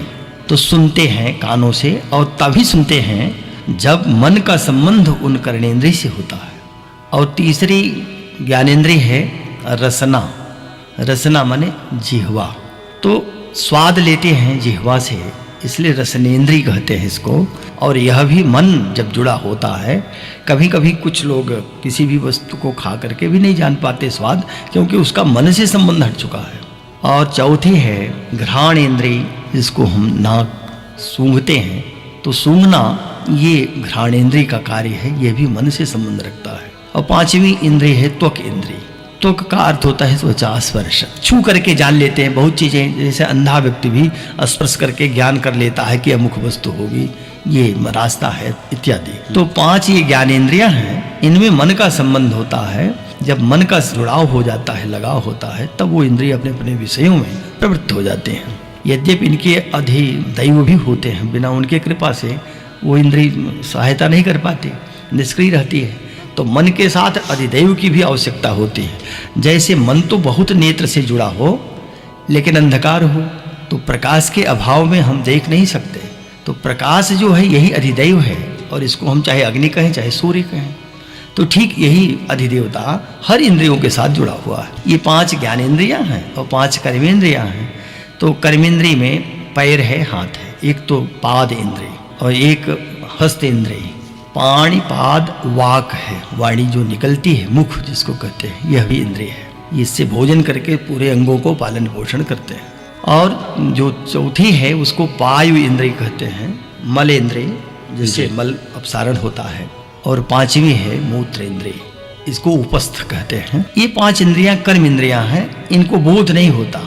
तो सुनते हैं कानों से, और तभी सुनते हैं जब मन का संबंध उन कर्णेंद्रिय से होता है। और तीसरी ज्ञानेंद्रिय है रसना। रसना माने जिह्वा, तो स्वाद लेते हैं जिह्वा से, इसलिए रसनेंद्रिय कहते हैं इसको। और यह भी मन जब जुड़ा होता है, कभी कभी कुछ लोग किसी भी वस्तु को खा करके भी नहीं जान पाते स्वाद, क्योंकि उसका मन से संबंध हट चुका है। और चौथी है घ्राणेंद्रिय, जिसको हम नाक सूंघते हैं, तो सूंघना ये घ्राणेंद्रिय का कार्य है, यह भी मन से संबंध रखता है। और 5वीं इंद्रिय है त्वक इंद्रिय। त्वक का अर्थ होता है त्वचा, स्पर्श, छू करके जान लेते हैं बहुत चीजें। जैसे अंधा व्यक्ति भी स्पर्श करके ज्ञान कर लेता है कि अमुक वस्तु होगी, ये रास्ता है इत्यादि। तो 5 ये ज्ञानेंद्रियां हैं, इनमें मन का संबंध होता है। जब मन का जुड़ाव हो जाता है, लगाव होता है, तब वो इंद्रिय अपने अपने विषयों में प्रवृत्त हो जाते हैं। यद्यपि इनके अधिदैव भी होते हैं, बिना उनके कृपा से वो इंद्रिय सहायता नहीं कर पाती, निष्क्रिय रहती है। तो मन के साथ अधिदैव की भी आवश्यकता होती है। जैसे मन तो बहुत नेत्र से जुड़ा हो, लेकिन अंधकार हो, तो प्रकाश के अभाव में हम देख नहीं सकते। तो प्रकाश जो है यही अधिदैव है, और इसको हम चाहे अग्नि कहें चाहे सूर्य कहें। तो ठीक यही अधिदेवता हर इंद्रियों के साथ जुड़ा हुआ है। ये 5 ज्ञानेंद्रियां हैं और 5 कर्मेंद्रियां हैं। तो कर्मेंद्रिय में पैर है, हाथ है, एक तो पाद इंद्रिय और एक हस्त इंद्रिय। पाणि पाद वाक है, वाणी जो निकलती है, मुख जिसको कहते हैं, यह भी इंद्रिय है। इससे भोजन करके पूरे अंगों को पालन पोषण करते हैं। और जो चौथी है उसको पायु इंद्रिय कहते हैं, मल इंद्रिय, जिससे मल अपसारण होता है। और 5वीं है मूत्र इंद्रिय, इसको उपस्थ कहते हैं। ये 5 इंद्रियां कर्म इंद्रियां हैं, इनको बोध नहीं होता,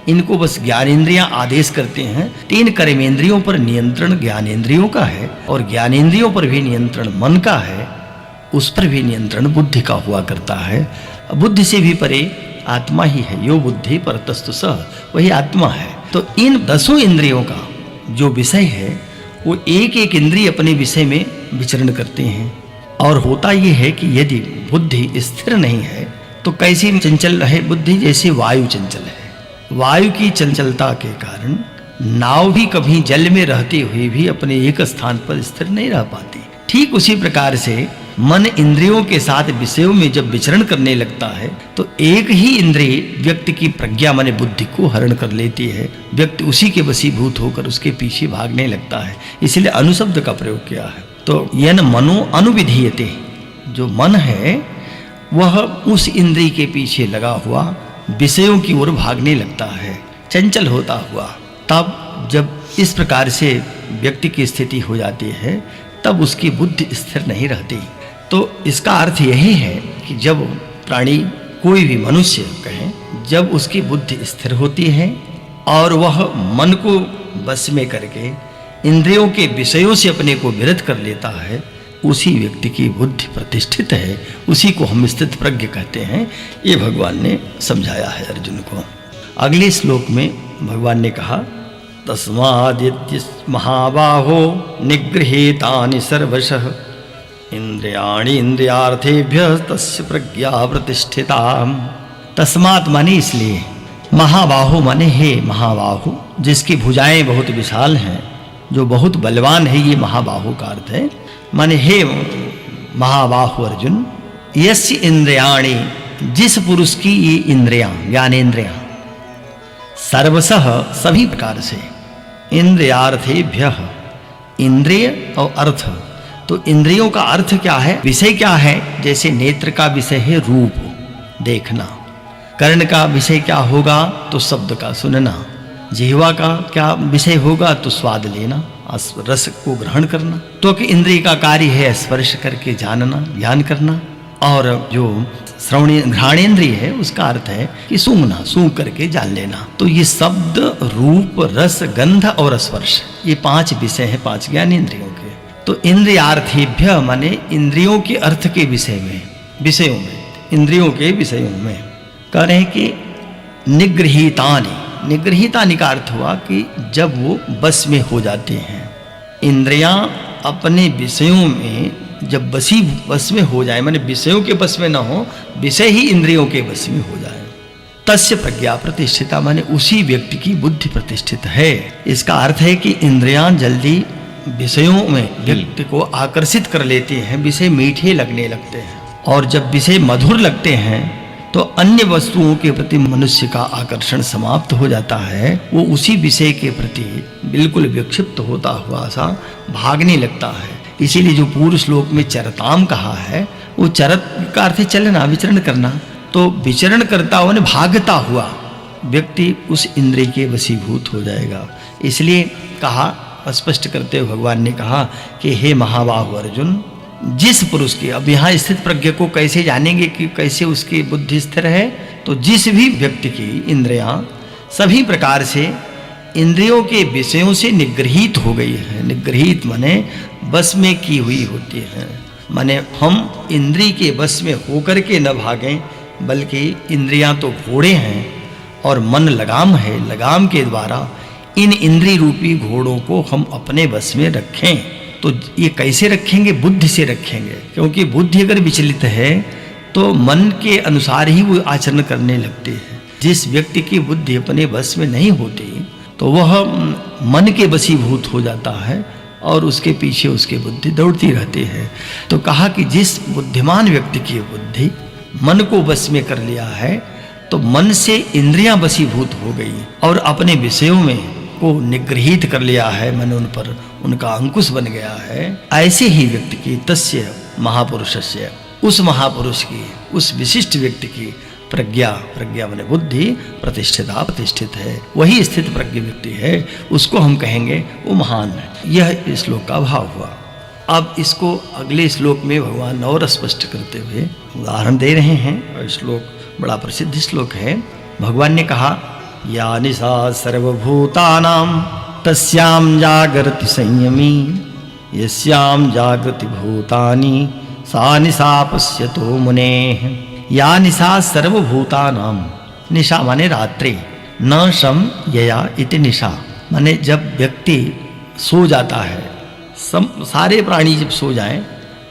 इनको बस ज्ञानेंद्रियां आदेश करते हैं। 3 कर्मेंद्रियों पर नियंत्रण ज्ञानेंद्रियों का है, और ज्ञानेंद्रियों पर भी नियंत्रण मन का है, उस पर भी नियंत्रण बुद्धि का हुआ करता है। बुद्धि से भी परे आत्मा ही है, यो बुद्धि परतस्तु सह, वही आत्मा है। तो इन 10 इंद्रियों का जो विषय है, वो एक एक इंद्रिय अपने विषय में विचरण करते हैं। और होता ये है कि यदि बुद्धि स्थिर नहीं है तो कैसी चंचल रहे बुद्धि, जैसे वायु चंचल है। वायु की चंचलता के कारण नाव भी कभी जल में रहते हुए भी अपने एक स्थान पर स्थिर नहीं रह पाती। ठीक उसी प्रकार से मन इंद्रियों के साथ विषयों में जब विचरण करने लगता है, तो एक ही इंद्रिय व्यक्ति की प्रज्ञा माने बुद्धि को हरण कर लेती है। व्यक्ति उसी के वशीभूत होकर उसके पीछे भागने लगता है। इसलिए अनुशब्द का प्रयोग किया है। तो यन मनो अनुविधीयते, जो मन है वह उस इंद्रिय के पीछे लगा हुआ विषयों की ओर भागने लगता है, चंचल होता हुआ। तब जब इस प्रकार से व्यक्ति की स्थिति हो जाती है तब उसकी बुद्धि स्थिर नहीं रहती। तो इसका अर्थ यही है कि जब प्राणी, कोई भी मनुष्य कहें, जब उसकी बुद्धि स्थिर होती है और वह मन को बस में करके इंद्रियों के विषयों से अपने को विरत कर लेता है, उसी व्यक्ति की बुद्धि प्रतिष्ठित है, उसी को हम स्थित प्रज्ञ कहते हैं। ये भगवान ने समझाया है अर्जुन को। अगले श्लोक में भगवान ने कहा, तस्माद्यद्य महाबाहो निगृहीतानि सर्वशः इंद्रियाणि इंद्रियार्थेभ्यः तस्य प्रज्ञा प्रतिष्ठिता। तस्मात् माने इसलिए, महाबाहो माने हे महाबाहु, जिसकी भुजाएं बहुत विशाल हैं, जो बहुत बलवान है, ये महाबाहु का अर्थ है। माने हे महाबाहु अर्जुन, यस्य इंद्रियाणि, जिस पुरुष की ये इंद्रियां, ज्ञानेन्द्रियां, सर्वशः सभी प्रकार से, इंद्रियार्थेभ्यः, इंद्रिय और अर्थ, तो इंद्रियों का अर्थ क्या है, विषय क्या है। जैसे नेत्र का विषय है रूप, देखना, कर्ण का विषय क्या होगा, तो शब्द का सुनना, जिह्वा का क्या विषय होगा, तो स्वाद लेना, रस को ग्रहण करना। त्वक इंद्रिय का कार्य है स्पर्श करके जानना, ज्ञान करना। और जो श्रवण घ्राणेन्द्रिय है उसका अर्थ है कि सूंघना, सूंघ करके जान लेना। तो ये शब्द, रूप, रस, गंध और स्पर्श, ये 5 विषय हैं 5 ज्ञानेन्द्रियों के। तो इंद्रियार्थेभ्य माने इंद्रियों के अर्थ के विषय में, विषयों में, इंद्रियों के विषयों में। कह रहे हैं कि निगृहीतानि, निगृहीतानि का अर्थ हुआ कि जब वो बस में हो जाते हैं, इंद्रियां अपने विषयों में जब बस में हो जाए, माने विषयों के बस में ना हो, विषय ही इंद्रियों के बस में हो जाए, तस्य प्रज्ञा प्रतिष्ठिता, माने उसी व्यक्ति की बुद्धि प्रतिष्ठित है। इसका अर्थ है कि इंद्रियां जल्दी विषयों में व्यक्ति को आकर्षित कर लेते हैं, विषय मीठे लगने लगते हैं, और जब विषय मधुर लगते हैं तो अन्य वस्तुओं के प्रति मनुष्य का आकर्षण समाप्त हो जाता है। वो उसी विषय के प्रति बिल्कुल विक्षिप्त होता हुआ सा भागने लगता है। इसीलिए जो पूर्व श्लोक में चरताम कहा है, वो चरत का अर्थ चलना, विचरण करना। तो विचरण करता हुआ, भागता हुआ व्यक्ति उस इंद्रिय के वशीभूत हो जाएगा। इसलिए कहा, स्पष्ट करते हुए भगवान ने कहा कि हे महाबाहु अर्जुन, जिस पुरुष की, अब यहाँ स्थित प्रज्ञ को कैसे जानेंगे कि कैसे उसकी बुद्धि स्थिर है, तो जिस भी व्यक्ति की इंद्रियां सभी प्रकार से इंद्रियों के विषयों से निगृहीत हो गई है। निगृहीत माने बस में की हुई होती है, माने हम इंद्रिय के बस में होकर के न भागें, बल्कि इंद्रियां तो घोड़े हैं और मन लगाम है, लगाम के द्वारा इन इंद्रिय रूपी घोड़ों को हम अपने बस में रखें। तो ये कैसे रखेंगे, बुद्धि से रखेंगे, क्योंकि बुद्धि अगर विचलित है तो मन के अनुसार ही वो आचरण करने लगते हैं। जिस व्यक्ति की बुद्धि अपने बस में नहीं होती तो वह मन के वशीभूत हो जाता है और उसके पीछे उसकी बुद्धि दौड़ती रहती है। तो कहा कि जिस बुद्धिमान व्यक्ति की बुद्धि मन को बस में कर लिया है, तो मन से इंद्रियां वशीभूत हो गई और अपने विषयों में को निगृहीत कर लिया है, मन उन पर उनका अंकुश बन गया है। ऐसे ही व्यक्ति की, तस्य महापुरुषस्य, उस महापुरुष की, उस विशिष्ट व्यक्ति की प्रज्ञा, प्रज्ञा माने बुद्धि, प्रतिष्ठिता, प्रतिष्ठित है, वही स्थित प्रज्ञ व्यक्ति है, उसको हम कहेंगे वो महान है। यह श्लोक का भाव हुआ। अब इसको अगले श्लोक में भगवान और स्पष्ट करते हुए उदाहरण दे रहे हैं। और श्लोक बड़ा प्रसिद्ध श्लोक है। भगवान ने कहा, या निशा सर्वभूतानां तस्यां जागृति संयमी, यस्यां जागृति भूतानि सा निशा पश्यतो मुनेः। या निशा सर्वभूतानां, निशा माने रात्रि, न शम यया इति निशा, माने जब व्यक्ति सो जाता है, सारे प्राणी जब सो जाएं,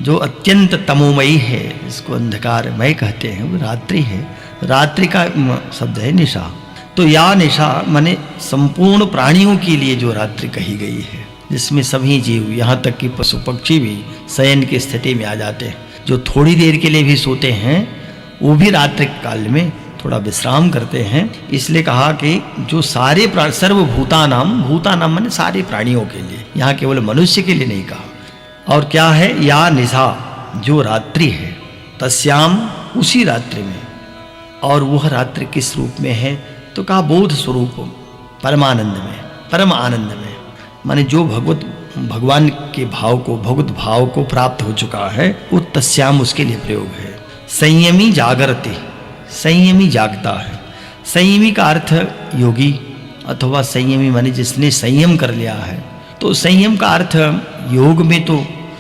जो अत्यंत तमोमयी है, इसको अंधकारमय कहते हैं, वो रात्रि है। रात्रि का शब्द है निशा। तो या निशा माने संपूर्ण प्राणियों के लिए जो रात्रि कही गई है, जिसमें सभी जीव, यहाँ तक कि पशु पक्षी भी शयन की स्थिति में आ जाते हैं। जो थोड़ी देर के लिए भी सोते हैं वो भी रात्रि काल में थोड़ा विश्राम करते हैं। इसलिए कहा कि जो सारे सर्वभूतानाम, भूतानाम माने सारे प्राणियों के लिए, यहाँ केवल मनुष्य के लिए नहीं कहा। और क्या है, या निशा, जो रात्रि है, तस्याम, उसी रात्रि में, और वह रात्रि किस रूप में है? तो कहा बोध स्वरूप, परमानंद में, परम आनंद में। माने जो भगवान के भाव को, भगवत भाव को प्राप्त हो चुका है, वो तस्याम उसके लिए प्रयोग है। संयमी जागरति, संयमी जागता है। संयमी का अर्थ योगी अथवा संयमी माने जिसने संयम कर लिया है। तो संयम का अर्थ योग में तो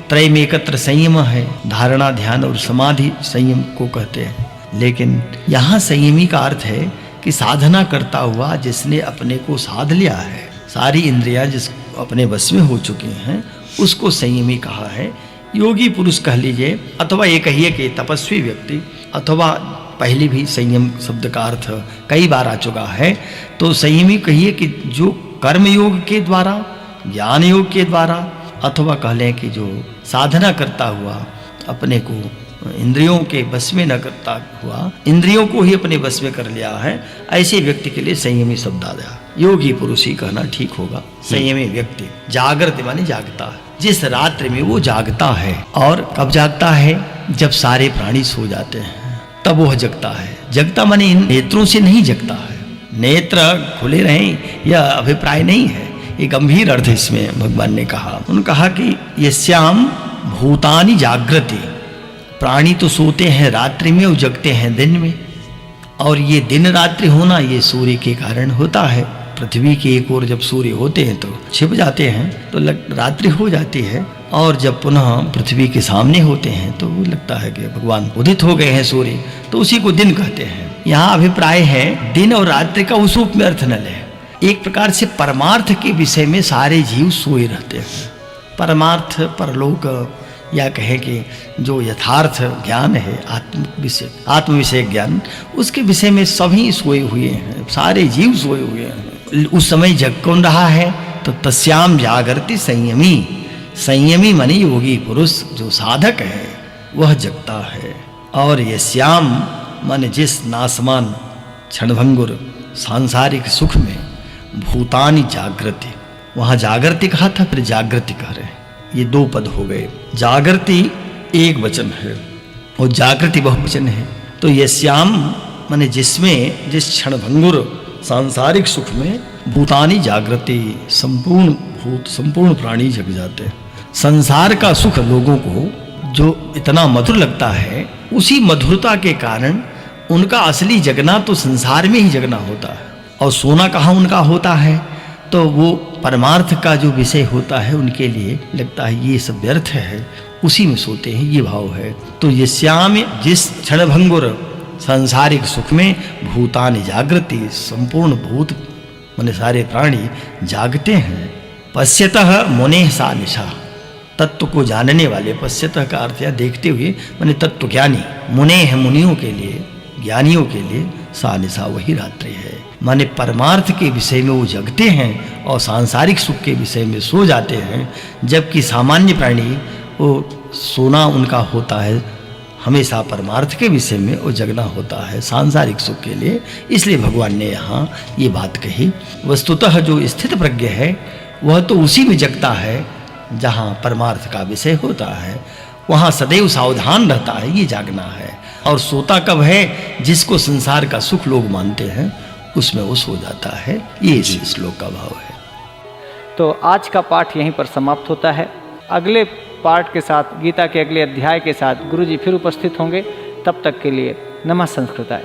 त्रय में एकत्र संयम है, धारणा, ध्यान और समाधि संयम को कहते हैं। लेकिन यहाँ संयमी का अर्थ है कि साधना करता हुआ जिसने अपने को साध लिया है, सारी इंद्रियां जिस अपने वश में हो चुकी हैं, उसको संयमी कहा है। योगी पुरुष कह लीजिए, अथवा ये कहिए कि तपस्वी व्यक्ति, अथवा पहले भी संयम शब्द का अर्थ कई बार आ चुका है। तो संयमी कहिए कि जो कर्म योग के द्वारा, ज्ञान योग के द्वारा, अथवा कह लें कि जो साधना करता हुआ अपने को इंद्रियों के बस में न करता हुआ इंद्रियों को ही अपने बस में कर लिया है, ऐसे व्यक्ति के लिए संयमी शब्द आ गया। योगी पुरुष ही कहना ठीक होगा। संयमी व्यक्ति जागृत माने जागता है, जिस रात्रि में वो जागता है। और कब जागता है? जब सारे प्राणी सो जाते हैं तब वह जगता है। जगता माने इन नेत्रों से नहीं जगता है, नेत्र खुले रहें यह अभिप्राय नहीं है, ये गंभीर अर्थ इसमें भगवान ने कहा। उन्होंने कहा कि यस्याम भूतानि जागृति, प्राणी तो सोते हैं रात्रि में और जगते हैं दिन में। और ये दिन रात्रि होना ये सूर्य के कारण होता है। पृथ्वी की एक ओर जब सूर्य होते हैं तो छिप जाते हैं तो रात्रि हो जाती है, और जब पुनः पृथ्वी के सामने होते हैं तो वो लगता है कि भगवान उदित हो गए हैं सूर्य, तो उसी को दिन कहते हैं। यहाँ अभिप्राय है दिन और रात्रि का उस रूप में अर्थ न ले। एक प्रकार से परमार्थ के विषय में सारे जीव सोए रहते हैं। परमार्थ, परलोक, या कहें कि जो यथार्थ ज्ञान है, आत्म विषय ज्ञान, उसके विषय में सभी सोए हुए हैं, सारे जीव सोए हुए हैं। उस समय जग कौन रहा है? तो तस्याम जागृति संयमी। संयमी माने योगी पुरुष जो साधक है वह जगता है। और यस्याम माने जिस नासमान क्षणभंगुर सांसारिक सुख में भूतानि जागृति, वहाँ जागृति कहा था, फिर जागृति कह रहे हैं। ये दो पद हो गए। जागृति एक वचन है और जागृति बहुवचन है। तो यस्याम माने जिसमें, जिस क्षणभंगुर सांसारिक सुख में भूतानि जागृति, संपूर्ण भूत, संपूर्ण प्राणी जग जाते हैं। संसार का सुख लोगों को जो इतना मधुर लगता है, उसी मधुरता के कारण उनका असली जगना तो संसार में ही जगना होता है। और सोना कहाँ उनका होता है? तो वो परमार्थ का जो विषय होता है उनके लिए लगता है ये सब व्यर्थ है, उसी में सोते हैं, ये भाव है। तो यस्याम जिस क्षणभंगुर सांसारिक सुख में भूतानि जागृति, संपूर्ण भूत माने सारे प्राणी जागते हैं। पश्यतः मुने सा निशा, तत्व को जानने वाले, पश्यतः का अर्थ है देखते हुए, माने तत्व ज्ञानी। मुने है मुनियों के लिए, ज्ञानियों के लिए, सा निशा वही रात्रि है। माने परमार्थ के विषय में वो जगते हैं और सांसारिक सुख के विषय में सो जाते हैं, जबकि सामान्य प्राणी वो सोना उनका होता है हमेशा परमार्थ के विषय में, वो जगना होता है सांसारिक सुख के लिए। इसलिए भगवान ने यहाँ ये बात कही। वस्तुतः जो स्थित प्रज्ञ है वह तो उसी में जगता है जहाँ परमार्थ का विषय होता है, वहाँ सदैव सावधान रहता है, ये जागना है। और सोता कब है? जिसको संसार का सुख लोग मानते हैं उसमें वो सो जाता है। ये इस श्लोक का भाव है। तो आज का पाठ यहीं पर समाप्त होता है। अगले पाठ के साथ, गीता के अगले अध्याय के साथ गुरुजी फिर उपस्थित होंगे। तब तक के लिए नमः संस्कृताय।